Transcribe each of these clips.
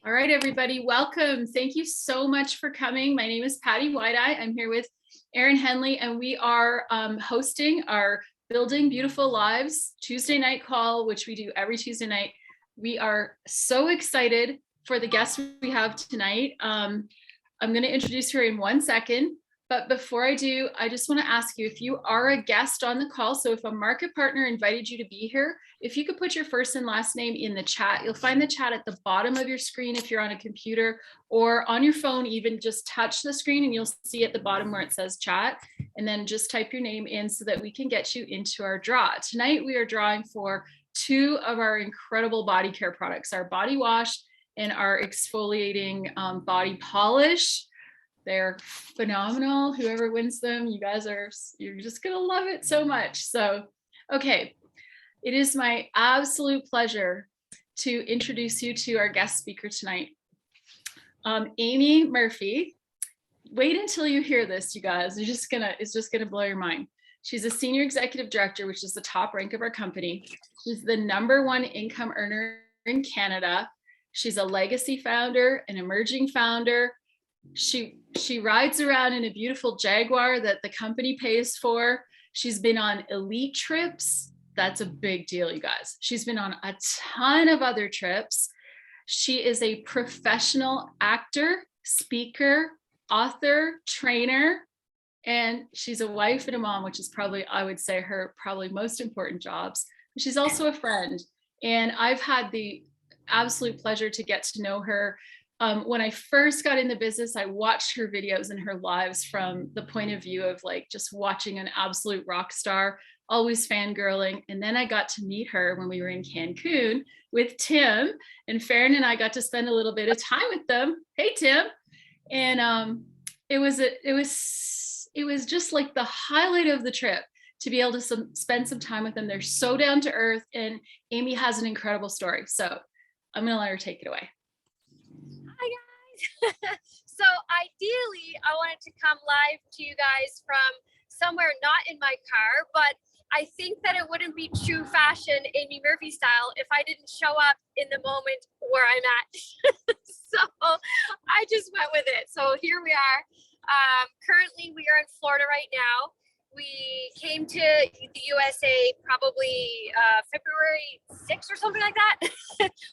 All right, everybody, welcome. Thank you so much for coming. My name is Patty White-Eye. I'm here with Erin Henley, and we are hosting our Building Beautiful Lives Tuesday night call, which we do every Tuesday night. We are so excited for the guest we have tonight. I'm going to introduce her in 1 second. But before I do, I just want to ask you, if you are a guest on the call, so if a market partner invited you to be here, if you could put your first and last name in the chat. You'll find the chat at the bottom of your screen if you're on a computer, or on your phone, even just touch the screen and you'll see at the bottom where it says chat, and then just type your name in so that we can get you into our draw. Tonight we are drawing for 2 of our incredible body care products, our body wash and our exfoliating body polish. They're phenomenal. Whoever wins them, you're just gonna love it so much. So, okay, it is my absolute pleasure to introduce you to our guest speaker tonight, Amy Murphy. Wait until you hear this, you guys. It's just gonna blow your mind. She's a senior executive director, which is the top rank of our company. She's the #1 income earner in Canada. She's a legacy founder, an emerging founder. She rides around in a beautiful Jaguar that the company pays for. She's been on elite trips. That's a big deal, you guys. She's been on a ton of other trips. She is a professional actor, speaker, author, trainer, and she's a wife and a mom, which is probably, I would say, her probably most important jobs. She's also a friend, and I've had the absolute pleasure to get to know her. When I first got in the business, I watched her videos and her lives from the point of view of like just watching an absolute rock star, always fangirling. And then I got to meet her when we were in Cancun with Tim, and Farron and I got to spend a little bit of time with them. Hey, Tim. And it was just like the highlight of the trip to be able to spend some time with them. They're so down to earth, and Amy has an incredible story. So I'm going to let her take it away. Hi guys. So ideally I wanted to come live to you guys from somewhere not in my car, but I think that it wouldn't be true fashion Amy Murphy style if I didn't show up in the moment where I'm at. So I just went with it. So here we are. Currently we are in Florida right now. We came to the USA probably February 6th or something like that.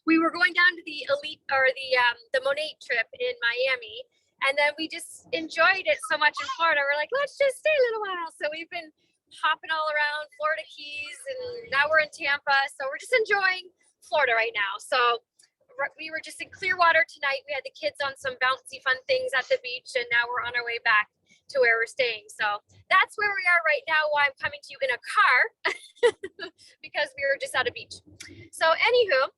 We were going down to the elite or the Monet trip in Miami, and then we just enjoyed it so much in Florida. We're like, let's just stay a little while. So we've been hopping all around Florida Keys, and now we're in Tampa. So we're just enjoying Florida right now. So we were just in Clearwater tonight. We had the kids on some bouncy fun things at the beach, and now we're on our way back to where we're staying. So that's where we are right now, why I'm coming to you in a car because we were just at a beach. So anywho,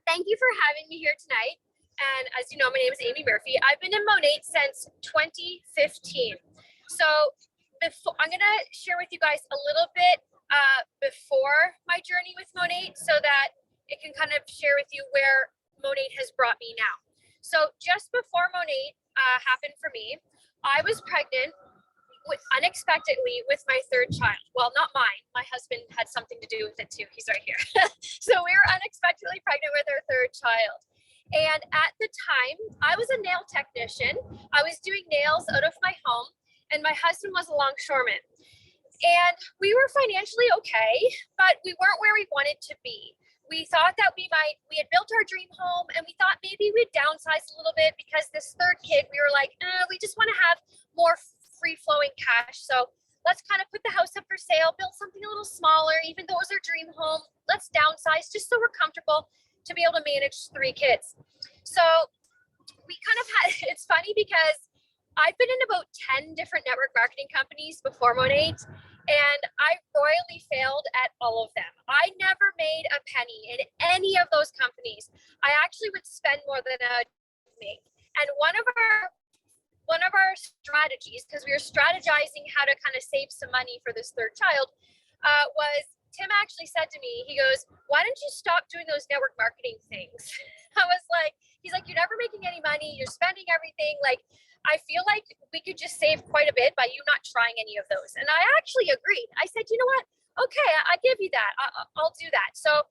thank you for having me here tonight. And as you know, my name is Amy Murphy. I've been in Monat since 2015. So I'm gonna share with you guys a little bit before my journey with Monat so that it can kind of share with you where Monat has brought me now. So just before Monat happened for me, I was pregnant unexpectedly with my 3rd child. Well, not mine. My husband had something to do with it too. He's right here. So we were unexpectedly pregnant with our 3rd child. And at the time, I was a nail technician. I was doing nails out of my home, and my husband was a longshoreman. And we were financially okay, but we weren't where we wanted to be. We thought that we had built our dream home, and we thought maybe we'd downsize a little bit because this 3rd kid, we were like, we just want to have more free flowing cash. So let's kind of put the house up for sale, build something a little smaller, even though it was our dream home. Let's downsize just so we're comfortable to be able to manage 3 kids. So we kind of had, it's funny because I've been in about 10 different network marketing companies before Monat, and I royally failed at all of them. I never made a penny in any of those companies. I actually would spend more than I make. And one of our strategies, because we were strategizing how to kind of save some money for this 3rd child, was Tim actually said to me, he goes, why don't you stop doing those network marketing things? I was like, he's like, you're never making any money. You're spending everything. Like, I feel like we could just save quite a bit by you not trying any of those. And I actually agreed. I said, you know what? Okay, I give you that. I'll do that. So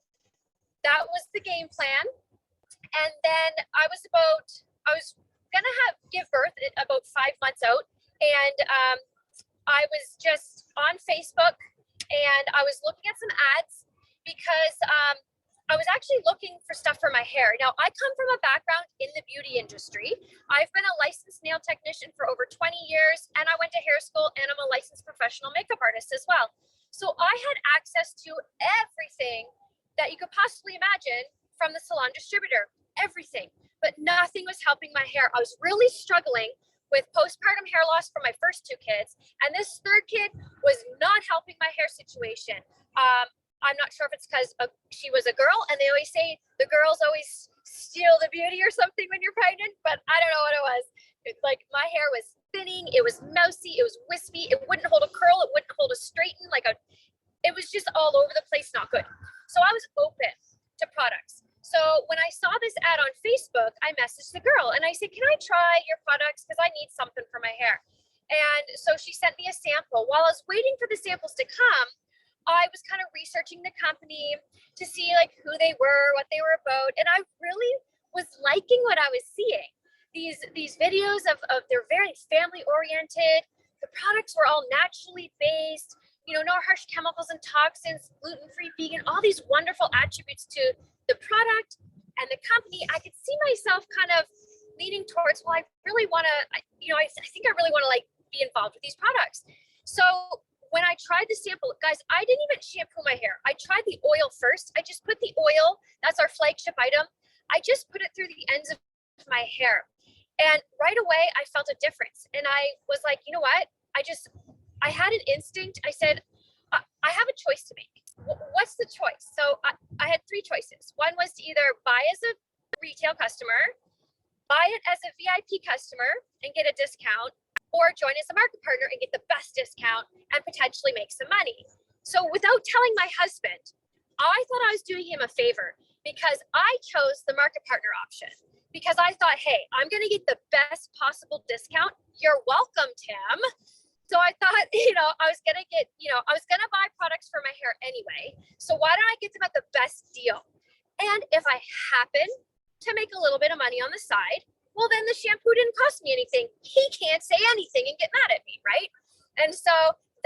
that was the game plan. And then I was gonna give birth at about 5 months out, and I was just on Facebook, and I was looking at some ads because I was actually looking for stuff for my hair. Now, I come from a background in the beauty industry. I've been a licensed nail technician for over 20 years, and I went to hair school, and I'm a licensed professional makeup artist as well. So I had access to everything that you could possibly imagine from the salon distributor, everything, but nothing was helping my hair. I was really struggling with postpartum hair loss for my first two kids, and this third kid was not helping my hair situation. I'm not sure if it's because she was a girl, and they always say the girls always steal the beauty or something when you're pregnant, but I don't know what it was. It's like my hair was thinning, it was mousy, it was wispy, it wouldn't hold a curl, it wouldn't hold a straighten, it was just all over the place, not good. So I was open to products. So when I saw this ad on Facebook, I messaged the girl and I said, can I try your products? Because I need something for my hair. And so she sent me a sample. While I was waiting for the samples to come, I was kind of researching the company to see like who they were, what they were about. And I really was liking what I was seeing. These videos of they're very family oriented. The products were all naturally based, no harsh chemicals and toxins, gluten-free, vegan, all these wonderful attributes to the product and the company. I could see myself kind of leaning towards, well, I really want to, I think I really want to like be involved with these products. So when I tried the sample, guys, I didn't even shampoo my hair. I tried the oil first. I just put the oil, that's our flagship item. I just put it through the ends of my hair. And right away, I felt a difference. And I was like, you know what? I had an instinct. I said, I have a choice to make. What's the choice? So I had three choices. One was to either buy as a retail customer, buy it as a VIP customer and get a discount, or join as a market partner and get the best discount and potentially make some money. So without telling my husband, I thought I was doing him a favor because I chose the market partner option because I thought, hey, I'm going to get the best possible discount. You're welcome, Tim. So I thought, I was going to get, I was going to buy products for my hair anyway. So why don't I get them at the best deal? And if I happen to make a little bit of money on the side, well, then the shampoo didn't cost me anything. He can't say anything and get mad at me, right? And so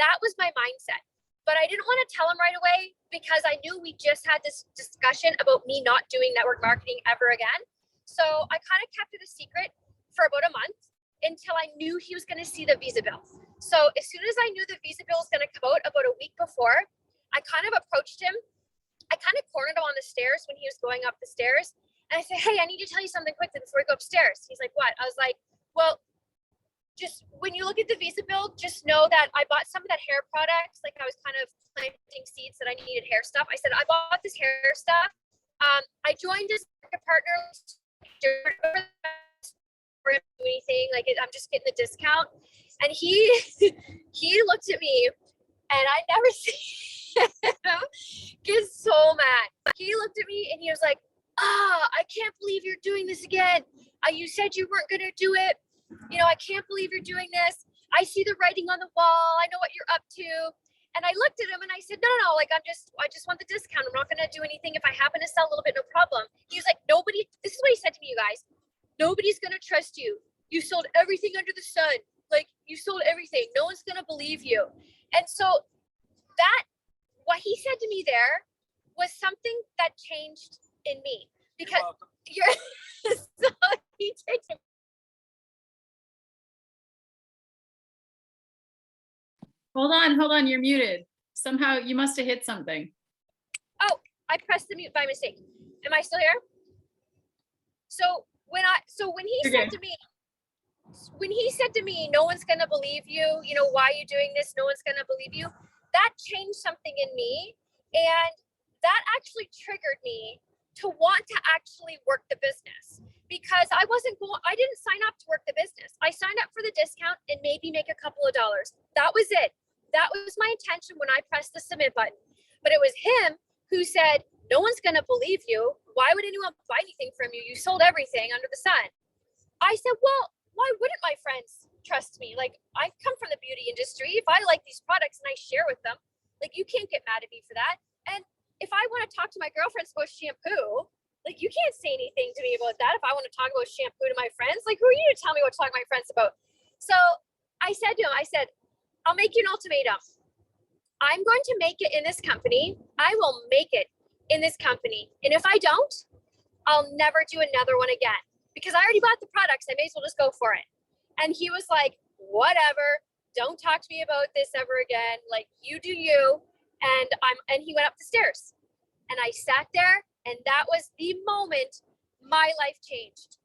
that was my mindset. But I didn't want to tell him right away because I knew we just had this discussion about me not doing network marketing ever again. So I kind of kept it a secret for about a month until I knew he was going to see the visa bill. So as soon as I knew the visa bill was going to come out about a week before, I kind of approached him. I kind of cornered him on the stairs when he was going up the stairs. And I said, hey, I need to tell you something quickly before we go upstairs. He's like, what? I was like, well, just when you look at the visa bill, just know that I bought some of that hair products. Like I was kind of planting seeds that I needed hair stuff. I said, I bought this hair stuff. I joined as a partner for him to do anything. Like I'm just getting the discount. And he looked at me and I never seen him get so mad. He looked at me and he was like, I can't believe you're doing this again. You said you weren't going to do it. I can't believe you're doing this. I see the writing on the wall. I know what you're up to. And I looked at him and I said, no, like I just want the discount. I'm not going to do anything. If I happen to sell a little bit, no problem. He was like, this is what he said to me, you guys. Nobody's going to trust you. You sold everything under the sun. Like you sold everything. No one's going to believe you. And so what he said to me there was something that changed in me because so he takes it. Hold on, you're muted. Somehow you must have hit something. Oh, I pressed the mute by mistake. Am I still here? So when he said to me, no one's gonna believe you, why are you doing this? No one's gonna believe you. That changed something in me, and that actually triggered me to want to actually work the business because I didn't sign up to work the business. I signed up for the discount and maybe make a couple of dollars. That was it. That was my intention when I pressed the submit button. But it was him who said, no one's going to believe you. Why would anyone buy anything from you? You sold everything under the sun. I said, well, why wouldn't my friends trust me? Like I come from the beauty industry. If I like these products and I share with them, like you can't get mad at me for that. And if I want to talk to my girlfriends about shampoo, Like, you can't say anything to me about that. If I want to talk about shampoo to my friends, like, who are you to tell me what to talk to my friends about? So I said to him, I said, I'll make you an ultimatum. I'm going to make it in this company. I will make it in this company. And if I don't, I'll never do another one again, because I already bought the products. I may as well just go for it. And he was like, whatever, don't talk to me about this ever again. Like, you do you. And he went up the stairs, and I sat there, and that was the moment my life changed,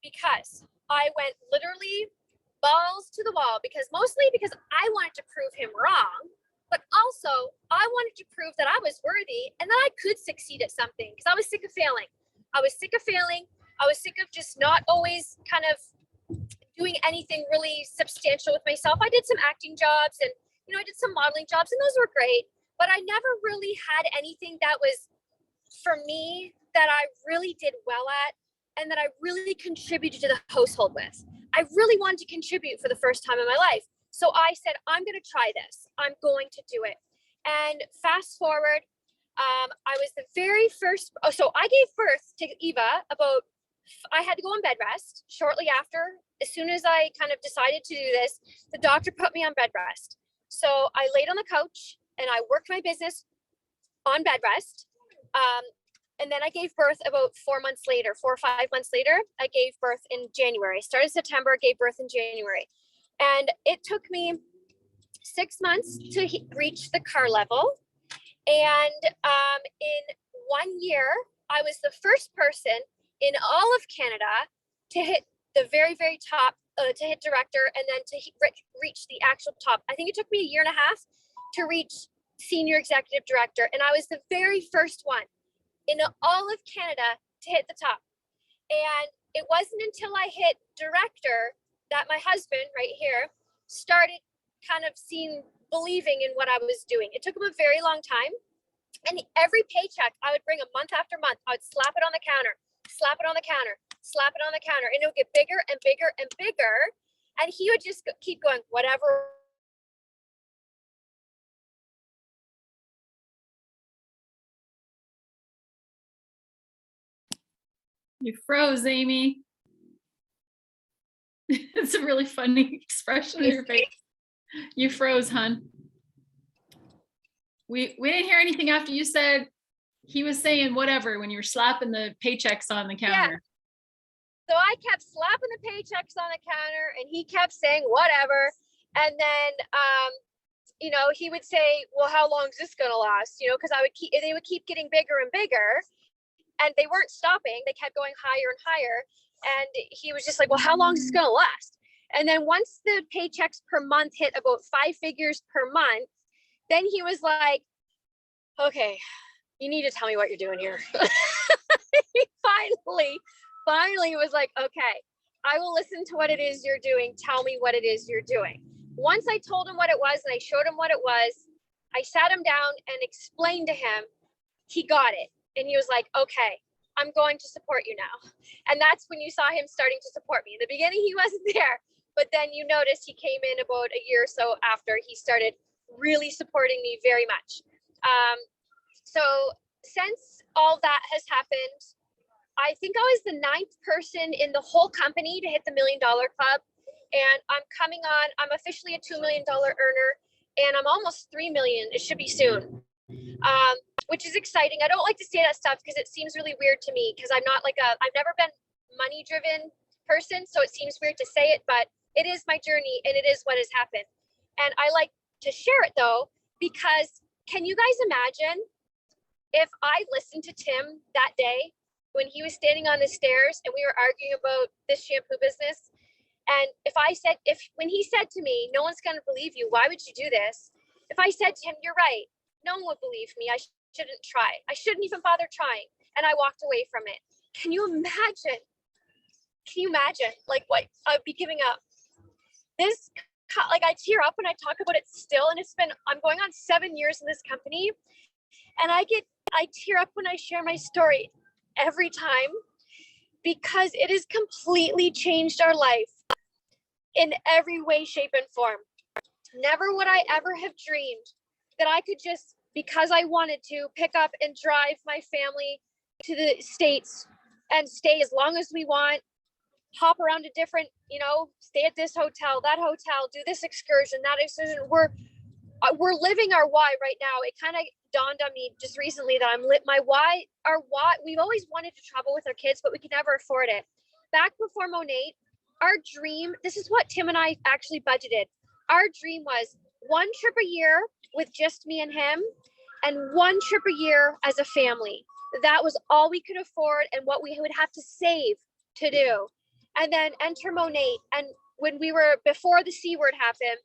because I went literally balls to the wall, mostly because I wanted to prove him wrong, but also I wanted to prove that I was worthy and that I could succeed at something, because I was sick of failing. I was sick of just not always kind of doing anything really substantial with myself. I did some acting jobs, and I did some modeling jobs, and those were great, but I never really had anything that was for me that I really did well at and that I really contributed to the household with. I really wanted to contribute for the first time in my life. So I said, I'm going to try this. I'm going to do it. And fast forward, I was the very first. So I gave birth to Eva I had to go on bed rest shortly after. As soon as I kind of decided to do this, the doctor put me on bed rest. So I laid on the couch and I worked my business on bed rest. And then I gave birth about 4 or 5 months later. I gave birth in January. Started September, gave birth in January. And it took me 6 months to reach the car level. And in 1 year, I was the first person in all of Canada to hit the very, very top, to hit director, and then to reach the actual top. I think it took me a year and a half to reach senior executive director. And I was the very first one in all of Canada to hit the top. And it wasn't until I hit director that my husband right here started kind of believing in what I was doing. It took him a very long time. And every paycheck I would bring a month after month, I would slap it on the counter, slap it on the counter, slap it on the counter. And it would get bigger and bigger and bigger. And he would just keep going, whatever. You froze, Amy. It's a really funny expression on your face. You froze, hon. We didn't hear anything after you said he was saying whatever when you were slapping the paychecks on the counter. Yeah. So I kept slapping the paychecks on the counter, and he kept saying whatever. And then he would say, well, how long is this gonna last? Because they would keep getting bigger and bigger, and they weren't stopping. They kept going higher and higher. And he was just like, well, how long is this going to last? And then once the paychecks per month hit about 5 figures per month, then he was like, okay, you need to tell me what you're doing here. He finally was like, okay, I will listen to what it is you're doing. Tell me what it is you're doing. Once I told him what it was and I showed him what it was, I sat him down and explained to him. He got it. And he was like, okay, I'm going to support you now. And that's when you saw him starting to support me. In the beginning, he wasn't there, but then you noticed he came in about a year or so after. He started really supporting me very much. So since all that has happened, I think I was the 9th person in the whole company to hit the $1 Million Club. And I'm officially a $2 million earner, and I'm almost 3 million. It should be soon. Which is exciting. I don't like to say that stuff because it seems really weird to me, because I've never been money driven person. So it seems weird to say it, but it is my journey and it is what has happened. And I like to share it though, because can you guys imagine if I listened to Tim that day when he was standing on the stairs and we were arguing about this shampoo business? And when he said to me, no one's going to believe you, why would you do this? If I said to him, you're right, no one would believe me, I shouldn't try. I shouldn't even bother trying. And I walked away from it. Can you imagine? Like what I'd be giving up? This, like, I tear up when I talk about it still. And I'm going on 7 years in this company. And I tear up when I share my story every time, because it has completely changed our life in every way, shape, and form. Never would I ever have dreamed that I could just, because I wanted to, pick up and drive my family to the States and stay as long as we want, hop around to different, stay at this hotel, that hotel, do this excursion, that excursion. We're living our why right now. It kind of dawned on me just recently that our why, we've always wanted to travel with our kids, but we could never afford it. Back before Monate, our dream, this is what Tim and I actually budgeted. Our dream was one trip a year with just me and him, and one trip a year as a family. That was all we could afford and what we would have to save to do. And then enter Monate. And when we were, before the C word happened,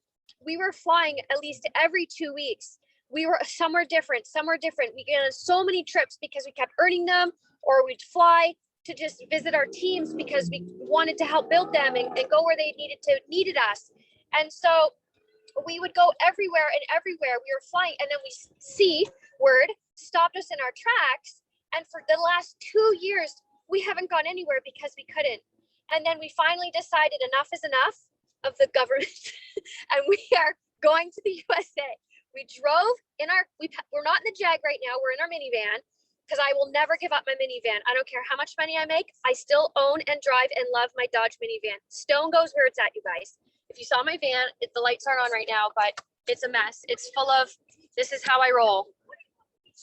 we were flying at least every 2 weeks. We were somewhere different. We got on so many trips because we kept earning them, or we'd fly to just visit our teams because we wanted to help build them and go where they needed us. And so we would go everywhere. We were flying, and then C word stopped us in our tracks. And for the last 2 years, we haven't gone anywhere because we couldn't. And then we finally decided enough is enough of the government, and we are going to the USA. We drove in we're not in the Jag right now. We're in our minivan, because I will never give up my minivan. I don't care how much money I make. I still own and drive and love my Dodge minivan. Stone goes where it's at, you guys. If you saw my van, the lights aren't on right now, but it's a mess. It's full of, this is how I roll.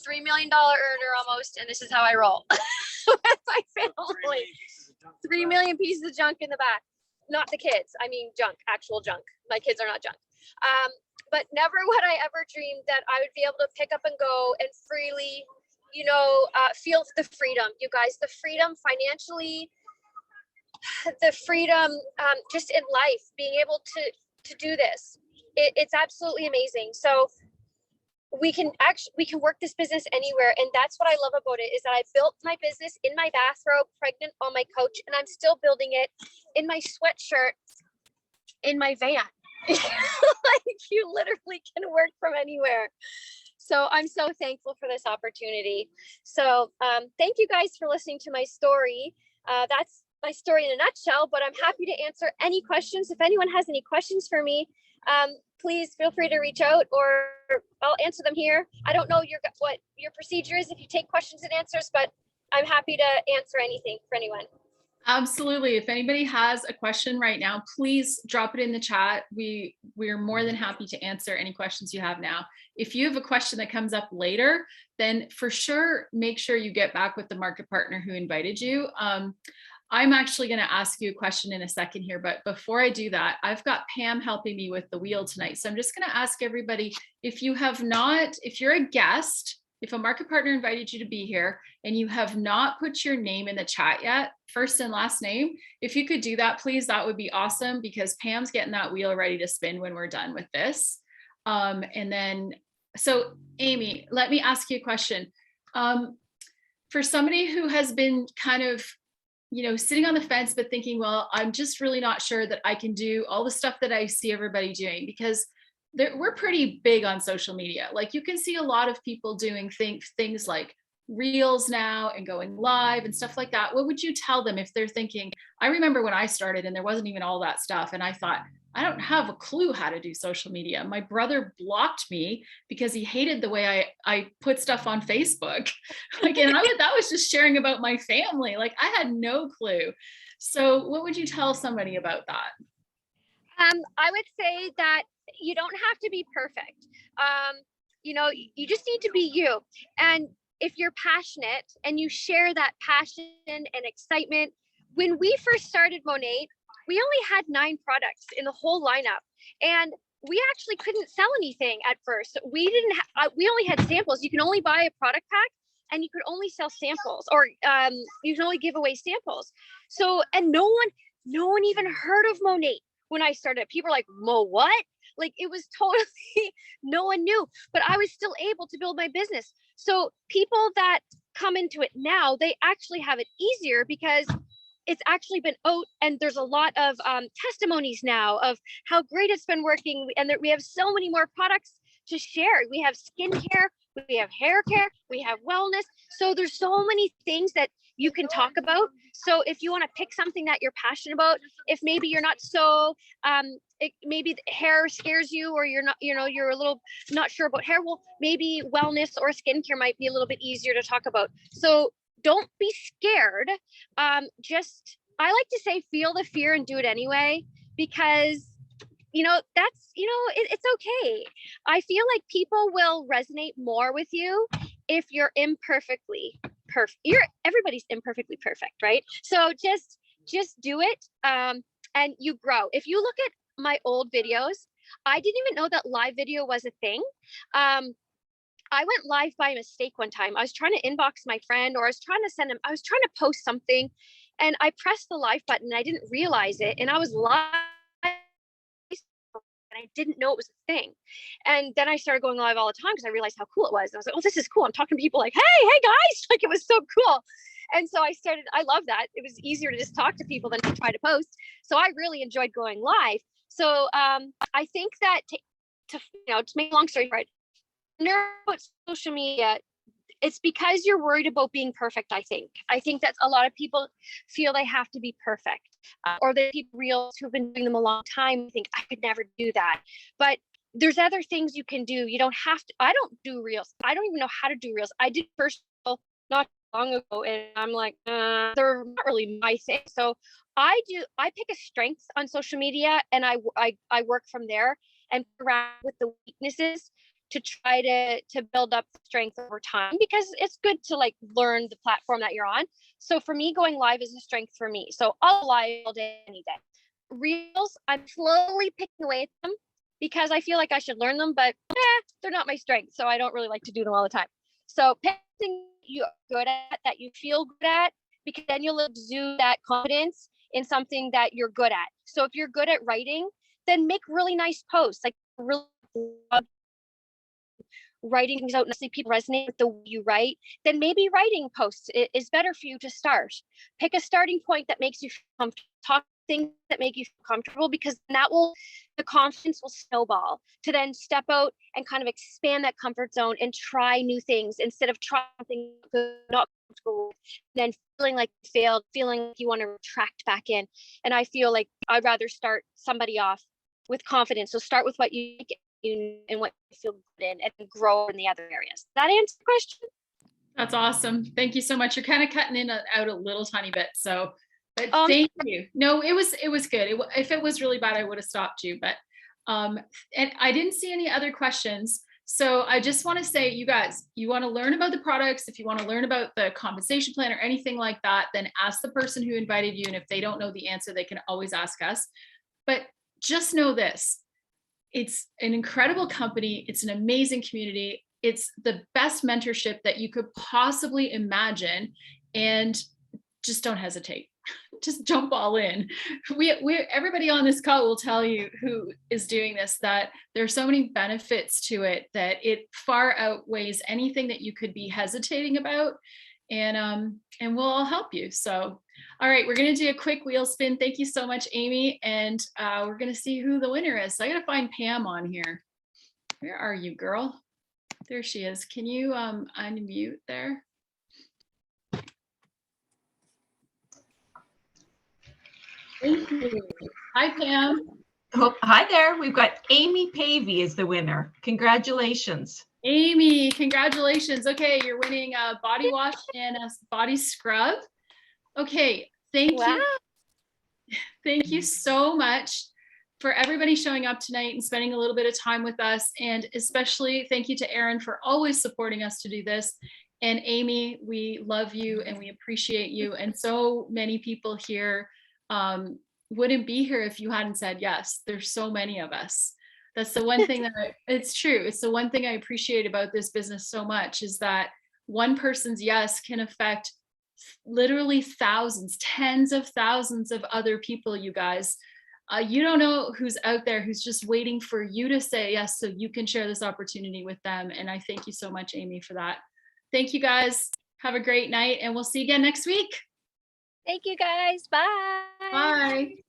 $3 million earner almost, and this is how I roll. With my family. 3 million pieces of junk in the back. Not the kids. I mean junk, actual junk. My kids are not junk. But never would I ever dream that I would be able to pick up and go and freely, feel the freedom, you guys, the freedom financially, the freedom just in life, being able to do this. It's absolutely amazing. So we can work this business anywhere. And that's what I love about it, is that I built my business in my bathrobe, pregnant on my couch, and I'm still building it in my sweatshirt in my van. Like, you literally can work from anywhere. So I'm so thankful for this opportunity. So thank you guys for listening to my story. That's my story in a nutshell, but I'm happy to answer any questions. If anyone has any questions for me, please feel free to reach out, or I'll answer them here. I don't know what your procedure is if you take questions and answers, but I'm happy to answer anything for anyone. Absolutely. If anybody has a question right now, please drop it in the chat. We're more than happy to answer any questions you have now. If you have a question that comes up later, then for sure, make sure you get back with the market partner who invited you. I'm actually going to ask you a question in a second here, but before I do that, I've got Pam helping me with the wheel tonight. So I'm just going to ask everybody, if you're a guest, if a market partner invited you to be here and you have not put your name in the chat yet, first and last name, if you could do that, please, that would be awesome, because Pam's getting that wheel ready to spin when we're done with this. So Amy, let me ask you a question. For somebody who has been kind of, sitting on the fence, but thinking, well, I'm just really not sure that I can do all the stuff that I see everybody doing, because we're pretty big on social media. Like, you can see a lot of people doing things like reels now and going live and stuff like that. What would you tell them if they're thinking, I remember when I started and there wasn't even all that stuff, and I thought, I don't have a clue how to do social media. My brother blocked me because he hated the way I put stuff on Facebook. Like, and that was just sharing about my family. Like, I had no clue. So what would you tell somebody about that? I would say that you don't have to be perfect. You just need to be you. And if you're passionate and you share that passion and excitement, when we first started Monate, we only had 9 products in the whole lineup, and we actually couldn't sell anything at first. We only had samples. You can only buy a product pack, and you could only sell samples, or you can only give away samples. So, and no one even heard of Monate when I started. People were like, Mo, what? Like, it was totally, no one knew, but I was still able to build my business. So people that come into it now, they actually have it easier because it's actually been out, and there's a lot of testimonies now of how great it's been working, and that we have so many more products to share. We have skincare, we have hair care, we have wellness. So there's so many things that you can talk about. So if you want to pick something that you're passionate about, if maybe you're not so, maybe hair scares you, or you're not, you're a little not sure about hair, well, maybe wellness or skincare might be a little bit easier to talk about. So don't be scared. Just, I like to say, feel the fear and do it anyway, because that's, it's okay. I feel like people will resonate more with you if you're imperfectly perfect. Everybody's imperfectly perfect, right? So just do it, and you grow. If you look at my old videos, I didn't even know that live video was a thing. I went live by mistake one time. I was trying to inbox my friend, or I was trying to post something, and I pressed the live button and I didn't realize it. And I was live and I didn't know it was a thing. And then I started going live all the time because I realized how cool it was. I was like, oh, this is cool. I'm talking to people like, hey guys, like, it was so cool. And so I love that. It was easier to just talk to people than to try to post. So I really enjoyed going live. So I think that to make a long story short, about social media, it's because you're worried about being perfect. I think that a lot of people feel they have to be perfect, or they people reels who've been doing them a long time think, I could never do that. But there's other things you can do. You don't have to. I don't do reels. I don't even know how to do reels. I did first not long ago, and I'm like, they're not really my thing. So I pick a strength on social media, and I work from there and around with the weaknesses to try to build up strength over time, because it's good to like learn the platform that you're on. So for me, going live is a strength for me. So I'll live all day, any day. Reels, I'm slowly picking away at them because I feel like I should learn them, but they're not my strength. So I don't really like to do them all the time. So pick something you're good at, that you feel good at, because then you'll exude that confidence in something that you're good at. So if you're good at writing, then make really nice posts, like really writing things out and see people resonate with the way you write, then maybe writing posts is better for you to start. Pick a starting point that makes you feel comfortable. Talk things that make you feel comfortable, because the confidence will snowball to then step out and kind of expand that comfort zone and try new things instead of trying something not comfortable, then feeling like you failed, feeling like you want to retract back in. And I feel like I'd rather start somebody off with confidence. So start with what you and what you feel good in, and grow in the other areas. That answer the question? That's awesome. Thank you so much. You're kind of cutting in and out a little tiny bit. So, but thank you. No, it was good. If it was really bad, I would have stopped you, but, and I didn't see any other questions. So I just want to say, you guys, you want to learn about the products, if you want to learn about the compensation plan or anything like that, then ask the person who invited you. And if they don't know the answer, they can always ask us. But just know this, it's an incredible company. It's an amazing community. It's the best mentorship that you could possibly imagine. And just don't hesitate. Just jump all in. Everybody on this call will tell you who is doing this, that there's so many benefits to it that it far outweighs anything that you could be hesitating about. And we'll all help you. So, all right, we're going to do a quick wheel spin. Thank you so much, Amy. And we're going to see who the winner is. So I got to find Pam on here. Where are you, girl? There she is. Can you unmute there? Thank you. Hi, Pam. Oh, hi there. We've got Amy Pavey as the winner. Congratulations. Amy, congratulations. Okay, you're winning a body wash and a body scrub. Okay, thank you. Thank you so much for everybody showing up tonight and spending a little bit of time with us. And especially thank you to Erin for always supporting us to do this. And Amy, we love you and we appreciate you. And so many people here wouldn't be here if you hadn't said yes. There's so many of us. That's the one thing that it's true. It's the one thing I appreciate about this business so much, is that one person's yes can affect literally thousands, tens of thousands of other people, you guys. You don't know who's out there who's just waiting for you to say yes so you can share this opportunity with them. And I thank you so much, Amy, for that. Thank you, guys. Have a great night, and we'll see you again next week. Thank you, guys. Bye. Bye.